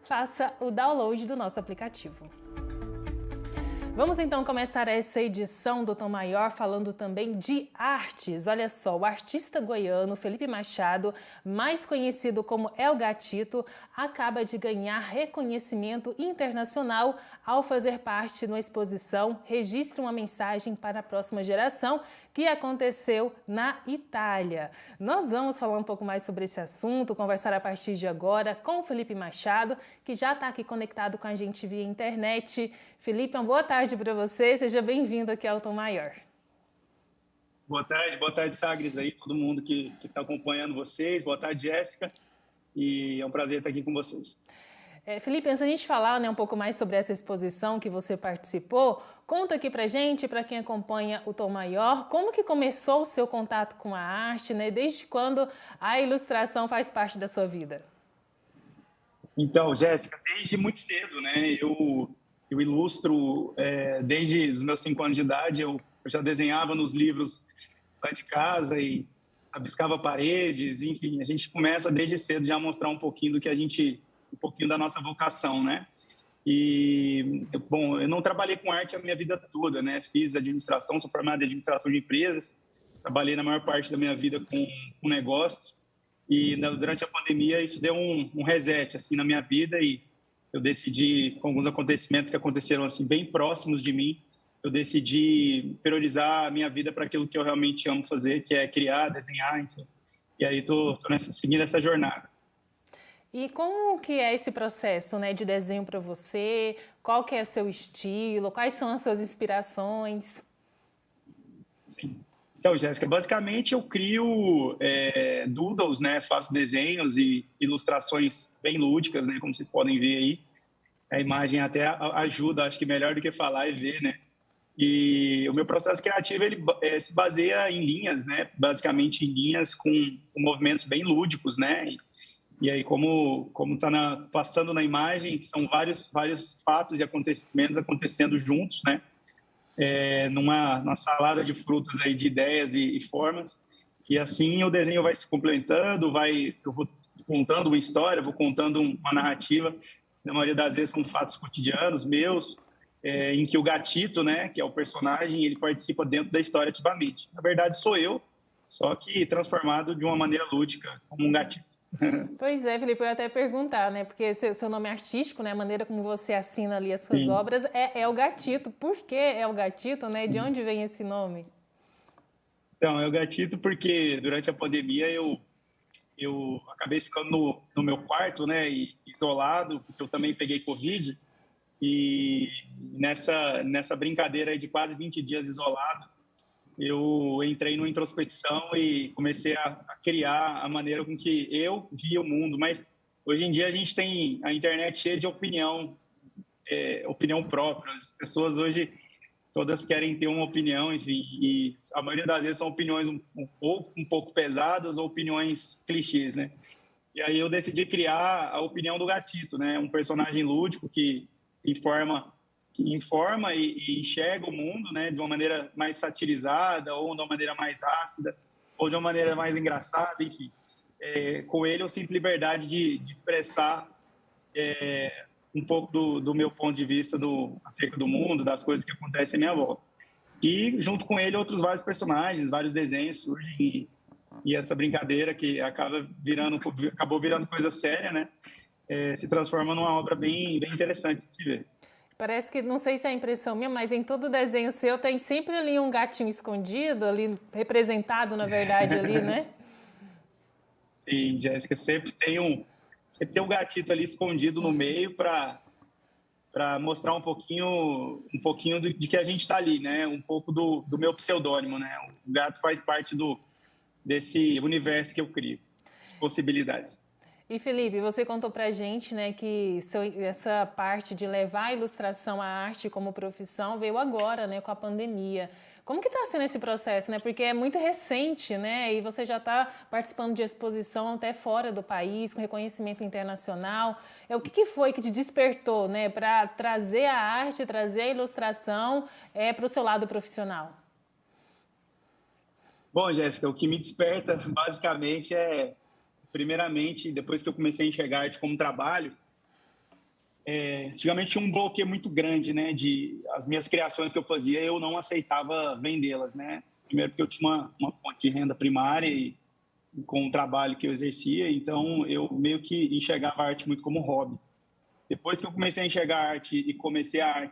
faça o download do nosso aplicativo. Vamos então começar essa edição do Tom Maior falando também de artes. Olha só, o artista goiano Felipe Machado, mais conhecido como El Gatito, acaba de ganhar reconhecimento internacional ao fazer parte de uma exposição Registre uma Mensagem para a Próxima Geração, que aconteceu na Itália. Nós vamos falar um pouco mais sobre esse assunto, conversar a partir de agora com o Felipe Machado, que já está aqui conectado com a gente via internet. Felipe, uma boa tarde para você, seja bem-vindo aqui ao Tom Maior. Boa tarde, Sagres, aí, todo mundo que está acompanhando vocês. Boa tarde, Jéssica, e é um prazer estar aqui com vocês. Felipe, antes da gente falar um pouco mais sobre essa exposição que você participou, conta aqui pra gente, para quem acompanha o Tom Maior, como que começou o seu contato com a arte, né? Desde quando a ilustração faz parte da sua vida? Então, Jéssica, desde muito cedo, né? Eu ilustro desde os meus 5 anos de idade, eu já desenhava nos livros lá de casa e rabiscava paredes, enfim, a gente começa desde cedo já a mostrar um pouquinho um pouquinho da nossa vocação, né? E, bom, eu não trabalhei com arte a minha vida toda, né? Fiz administração, sou formado em administração de empresas, trabalhei na maior parte da minha vida com negócios e durante a pandemia isso deu um reset, assim, na minha vida e eu decidi, com alguns acontecimentos que aconteceram, assim, bem próximos de mim, eu decidi priorizar a minha vida para aquilo que eu realmente amo fazer, que é criar, desenhar, enfim. E aí tô seguindo essa jornada. E como que é esse processo, né, de desenho para você? Qual que é o seu estilo? Quais são as suas inspirações? Sim. Então, Jéssica, basicamente eu crio doodles, né? Faço desenhos e ilustrações bem lúdicas, né? Como vocês podem ver aí. A imagem até ajuda, acho que melhor do que falar e ver, né? E o meu processo criativo, ele se baseia em linhas, né? Basicamente em linhas com movimentos bem lúdicos, né? E aí, como está passando na imagem, são vários fatos e acontecimentos acontecendo juntos, né? Numa salada de frutas aí, de ideias e formas. E assim o desenho vai se complementando, eu vou contando uma história, vou contando uma narrativa. Na maioria das vezes são fatos cotidianos meus, em que o gatito, né, que é o personagem, ele participa dentro da história ativamente. Na verdade, sou eu, só que transformado de uma maneira lúdica, como um gatito. Pois é, Felipe, eu ia até perguntar, né? Porque seu nome é artístico, né? A maneira como você assina ali as suas Sim. obras é o Gatito. Por que é o Gatito, né? De onde vem esse nome? Então, é o gatito porque durante a pandemia eu acabei ficando no meu quarto, né, e isolado, porque eu também peguei Covid. E nessa brincadeira aí de quase 20 dias isolado, eu entrei numa introspecção e comecei a criar a maneira com que eu via o mundo. Mas hoje em dia a gente tem a internet cheia de opinião própria. As pessoas hoje todas querem ter uma opinião, enfim, e a maioria das vezes são opiniões um pouco pesadas ou opiniões clichês, né? E aí eu decidi criar a opinião do gatito, né? Um personagem lúdico que informa e enxerga o mundo, né? De uma maneira mais satirizada ou de uma maneira mais ácida ou de uma maneira mais engraçada, enfim. Com ele eu sinto liberdade de expressar um pouco do meu ponto de vista acerca do mundo, das coisas que acontecem à minha volta. E, junto com ele, outros vários personagens, vários desenhos surgem e essa brincadeira que acabou virando coisa séria, né? Se transforma numa obra bem interessante de se ver. Parece que, não sei se é a impressão minha, mas em todo desenho seu tem sempre ali um gatinho escondido, ali representado, na verdade, ali, né? Sim, Jéssica, sempre tem um gatito ali escondido no meio para mostrar um pouquinho de que a gente está ali, né? Um pouco do meu pseudônimo, né? O gato faz parte desse universo que eu crio, de possibilidades. E Felipe, você contou pra gente, né, que essa parte de levar a ilustração à arte como profissão veio agora, né, com a pandemia. Como que está sendo esse processo, né? Porque é muito recente, né? E você já está participando de exposição até fora do país, com reconhecimento internacional. O que foi que te despertou, né, para trazer a arte, trazer a ilustração para o seu lado profissional? Bom, Jéssica, o que me desperta basicamente primeiramente, depois que eu comecei a enxergar arte como trabalho, antigamente tinha um bloqueio muito grande, né, de as minhas criações que eu fazia, eu não aceitava vendê-las, né? Primeiro porque eu tinha uma fonte de renda primária e com o trabalho que eu exercia, então eu meio que enxergava a arte muito como hobby. Depois que eu comecei a enxergar a arte e comecei a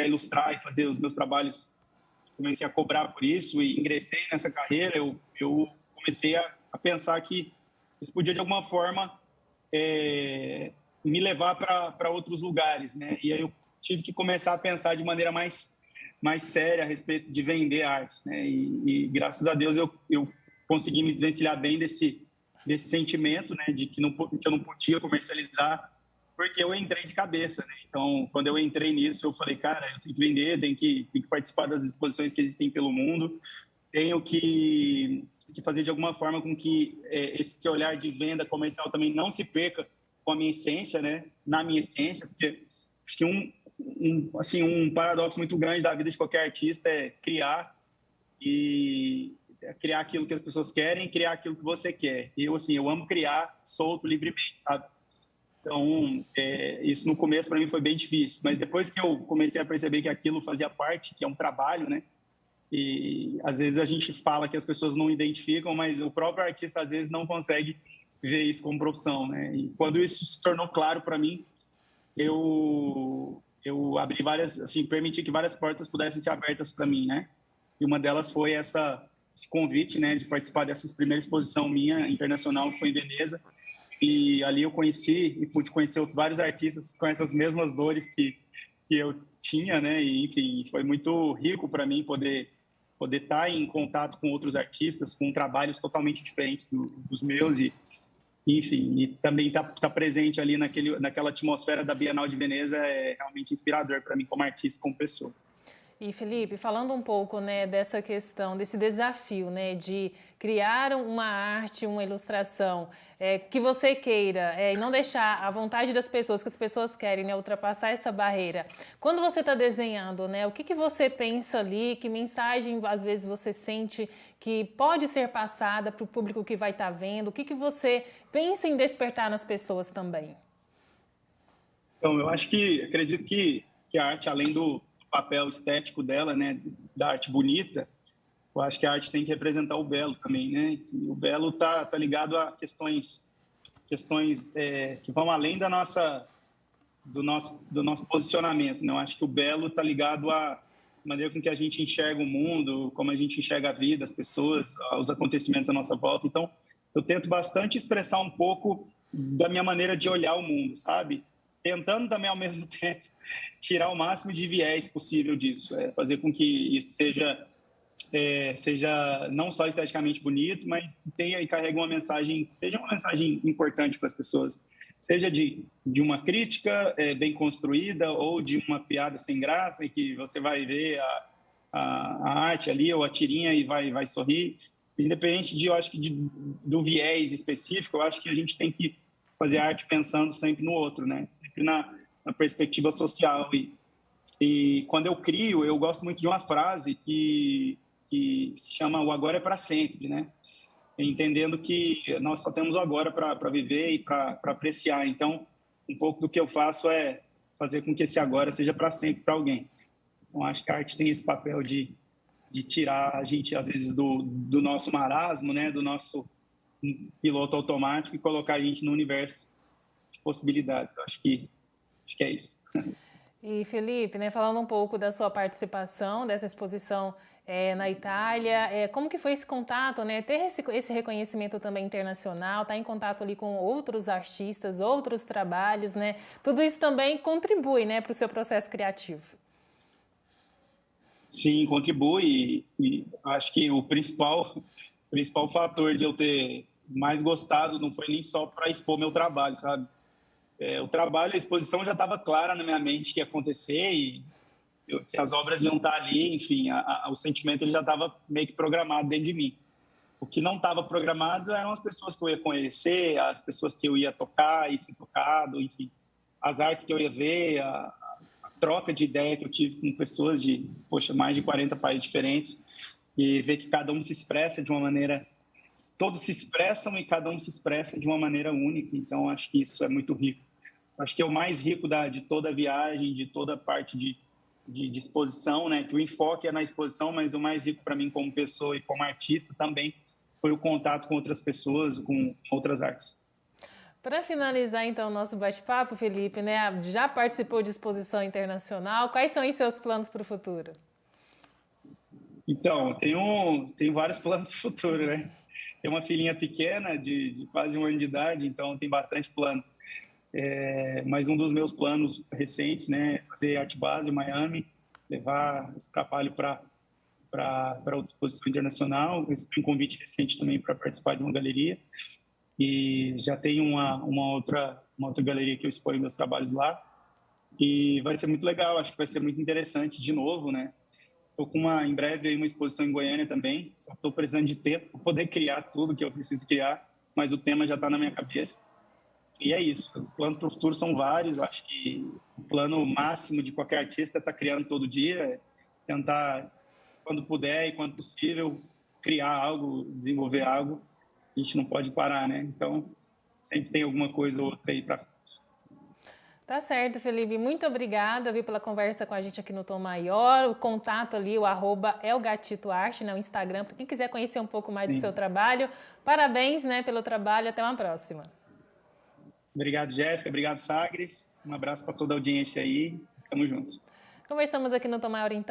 ilustrar e fazer os meus trabalhos, comecei a cobrar por isso e ingressei nessa carreira, eu comecei a pensar que isso podia, de alguma forma, me levar para outros lugares, né? E aí eu tive que começar a pensar de maneira mais séria a respeito de vender arte, né? E graças a Deus eu consegui me desvencilhar bem desse sentimento, né, de que eu não podia comercializar, porque eu entrei de cabeça, né? Então, quando eu entrei nisso, eu falei, cara, eu tenho que vender, tenho que participar das exposições que existem pelo mundo, tenho que fazer de alguma forma com que esse olhar de venda comercial também não se perca com a minha essência, né? Na minha essência, porque acho que um paradoxo muito grande da vida de qualquer artista é criar aquilo que as pessoas querem, criar aquilo que você quer. E eu amo criar solto, livremente, sabe? Então, isso no começo para mim foi bem difícil, mas depois que eu comecei a perceber que aquilo fazia parte, que é um trabalho, né? E às vezes a gente fala que as pessoas não identificam, mas o próprio artista às vezes não consegue ver isso como profissão, né? E quando isso se tornou claro para mim, eu abri permiti que várias portas pudessem ser abertas para mim, né? E uma delas foi esse convite, né, de participar dessa primeira exposição minha internacional, que foi em Veneza. E ali eu conheci e pude conhecer outros vários artistas com essas mesmas dores que eu tinha, né? E, enfim, foi muito rico para mim poder estar em contato com outros artistas, com trabalhos totalmente diferentes dos meus enfim, e também tá presente ali naquela atmosfera da Bienal de Veneza é realmente inspirador para mim como artista, como pessoa. E, Felipe, falando um pouco, né, dessa questão, desse desafio, né, de criar uma arte, uma ilustração que você queira e não deixar a vontade das pessoas, que as pessoas querem, né, ultrapassar essa barreira. Quando você está desenhando, né, o que você pensa ali, que mensagem às vezes você sente que pode ser passada para o público que vai estar vendo, o que você pensa em despertar nas pessoas também? Então, acredito que a arte, além do papel estético dela, né, da arte bonita, eu acho que a arte tem que representar o belo também, né? E o belo tá ligado a questões que vão além do nosso posicionamento, né? Eu acho que o belo tá ligado à maneira com que a gente enxerga o mundo, como a gente enxerga a vida, as pessoas, os acontecimentos à nossa volta. Então, eu tento bastante expressar um pouco da minha maneira de olhar o mundo, sabe? Tentando também, ao mesmo tempo, tirar o máximo de viés possível disso, fazer com que isso seja não só esteticamente bonito, mas que tenha e carregue uma mensagem, seja uma mensagem importante para as pessoas, seja de uma crítica bem construída ou de uma piada sem graça, em que você vai ver a arte ali ou a tirinha e vai sorrir. Independente eu acho que do viés específico, eu acho que a gente tem que fazer arte pensando sempre no outro, né? Sempre na perspectiva social. E quando eu crio, eu gosto muito de uma frase que se chama "O agora é para sempre", né? Entendendo que nós só temos o agora para viver e para apreciar. Então, um pouco do que eu faço é fazer com que esse agora seja para sempre para alguém. Então, acho que a arte tem esse papel de tirar a gente, às vezes, do nosso marasmo, né? Do nosso piloto automático e colocar a gente no universo de possibilidades. Eu acho que é isso. E, Felipe, né, falando um pouco da sua participação dessa exposição na Itália, como que foi esse contato, né, ter esse reconhecimento também internacional, estar em contato ali com outros artistas, outros trabalhos, né, tudo isso também contribui, né, para o seu processo criativo. Sim, contribui e acho que o principal fator de eu ter mais gostado não foi nem só para expor meu trabalho, sabe? O trabalho, a exposição já estava clara na minha mente que ia acontecer e que as obras iam estar ali, enfim, o sentimento ele já estava meio que programado dentro de mim. O que não estava programado eram as pessoas que eu ia conhecer, as pessoas que eu ia tocar e ser tocado, enfim, as artes que eu ia ver, a troca de ideia que eu tive com pessoas de, mais de 40 países diferentes e ver que cada um se expressa de uma maneira, todos se expressam e cada um se expressa de uma maneira única, então acho que isso é muito rico. acho que é o mais rico de toda a viagem, de toda a parte de exposição, né? Que o enfoque é na exposição, mas o mais rico para mim como pessoa e como artista também foi o contato com outras pessoas, com outras artes. Para finalizar, então, o nosso bate-papo, Felipe, né? Já participou de exposição internacional. Quais são os seus planos para o futuro? Então, tenho vários planos para o futuro, né? Tenho uma filhinha pequena, de quase 1 ano de idade, então tem bastante plano. Mas um dos meus planos recentes, né, é fazer Arte Base em Miami, levar esse trabalho para outra exposição internacional. Recebi um convite recente também para participar de uma galeria. E já tenho uma outra galeria que eu exponho meus trabalhos lá. E vai ser muito legal, acho que vai ser muito interessante de novo, né? Estou em breve aí uma exposição em Goiânia também. Só estou precisando de tempo para poder criar tudo que eu preciso criar, mas o tema já está na minha cabeça. E é isso. Os planos para o futuro são vários. Eu acho que o plano máximo de qualquer artista é estar criando todo dia, tentar, quando puder e quando possível, criar algo, desenvolver algo. A gente não pode parar, né? Então, sempre tem alguma coisa ou outra aí para frente. Tá certo, Felipe. Muito obrigada, viu, pela conversa com a gente aqui no Tom Maior. O contato ali, o @elgatitoarte, né, o Instagram, para quem quiser conhecer um pouco mais do seu trabalho. Parabéns, né, pelo trabalho. Até uma próxima. Obrigado, Jéssica. Obrigado, Sagres. Um abraço para toda a audiência aí. Tamo junto. Conversamos aqui no Tom Maior, então.